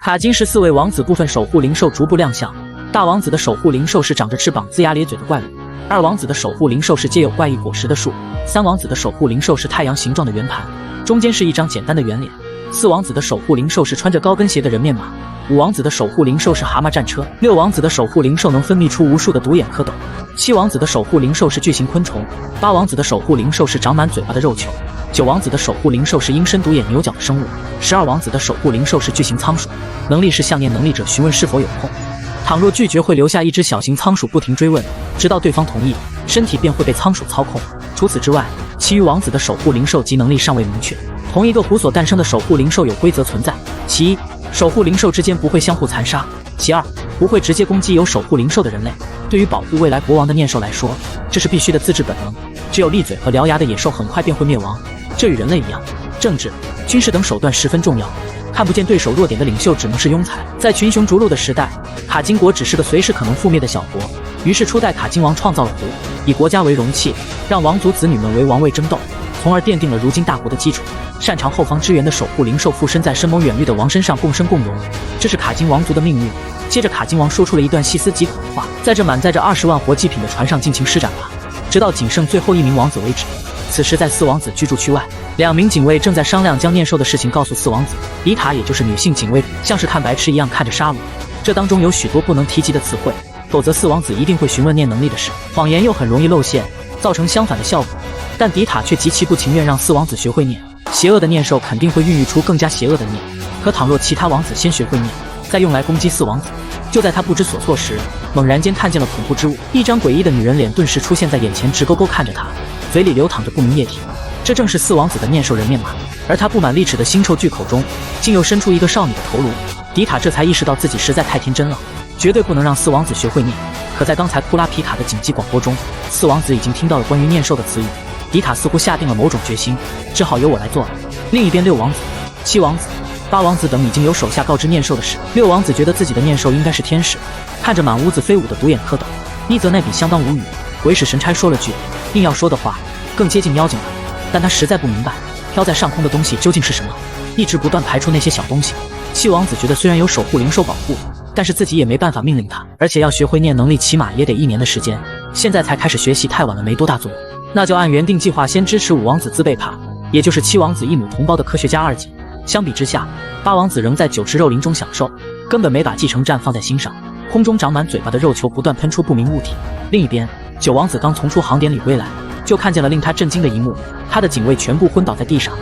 卡金14位王子部分守护灵兽逐步亮相。大王子的守护灵兽是长着翅膀、龇牙咧嘴的怪物；二王子的守护灵兽是结有怪异果实的树；三王子的守护灵兽是太阳形状的圆盘，中间是一张简单的圆脸；四王子的守护灵兽是穿着高跟鞋的人面马；五王子的守护灵兽是蛤蟆战车；六王子的守护灵兽能分泌出无数的独眼蝌蚪；七王子的守护灵兽是巨型昆虫；八王子的守护灵兽是长满嘴巴的肉球；九王子的守护灵兽是鹰身独眼牛角的生物；12王子的守护灵兽是巨型仓鼠，能力是向念能力者询问是否有空，倘若拒绝会留下一只小型仓鼠不停追问，直到对方同意，身体便会被仓鼠操控。除此之外，其余王子的守护灵兽及能力尚未明确。同一个湖所诞生的守护灵兽有规则存在：其一，守护灵兽之间不会相互残杀；其二，不会直接攻击有守护灵兽的人类。对于保护未来国王的念兽来说，这是必须的自制本能。只有利嘴和獠牙的野兽很快便会灭亡，这与人类一样，政治、军事等手段十分重要。看不见对手弱点的领袖只能是庸才。在群雄逐鹿的时代，卡金国只是个随时可能覆灭的小国。于是初代卡金王创造了湖，以国家为容器，让王族子女们为王位争斗，从而奠定了如今大国的基础。擅长后方支援的守护灵兽附身在深谋远虑的王身上，共生共荣，这是卡金王族的命运。接着卡金王说出了一段细思极恐的话：在这满载着20万活祭品的船上尽情施展吧，直到仅剩最后一名王子为止。此时在四王子居住区外，2名警卫正在商量将念兽的事情告诉四王子。迪塔也就是女性警卫，像是看白痴一样看着沙鲁，这当中有许多不能提及的词汇，否则四王子一定会询问念能力的事。谎言又很容易露馅，造成相反的效果。但迪塔却极其不情愿让四王子学会念，邪恶的念兽肯定会孕育出更加邪恶的念。可倘若其他王子先学会念，再用来攻击四王子，就在他不知所措时，猛然间看见了恐怖之物，一张诡异的女人脸顿时出现在眼前，直勾勾看着他，嘴里流淌着不明液体。这正是四王子的念兽人面马，而他布满利齿的腥臭巨口中，竟又伸出一个少女的头颅。迪塔这才意识到自己实在太天真了，绝对不能让四王子学会念。可在刚才库拉皮卡的紧急广播中，四王子已经听到了关于念兽的词语。迪塔似乎下定了某种决心，只好由我来做了。另一边6王子、7王子、8王子等已经有手下告知念兽的事。6王子觉得自己的念兽应该是天使，看着满屋子飞舞的独眼蝌蚪，伊泽那比相当无语。鬼使神差说了句硬要说的话，更接近妖精了，但他实在不明白飘在上空的东西究竟是什么，一直不断排除那些小东西。7王子觉得虽然有守护灵兽保护，但是自己也没办法命令他，而且要学会念能力起码也得1年的时间，现在才开始学习太晚了，没多大作用。那就按原定计划先支持5王子兹贝帕，也就是7王子一母同胞的科学家2级。相比之下，8王子仍在酒池肉林中享受，根本没把继承战放在心上。空中长满嘴巴的肉球不断喷出不明物体。另一边，9王子刚从出航典里归来，就看见了令他震惊的一幕，他的警卫全部昏倒在地上。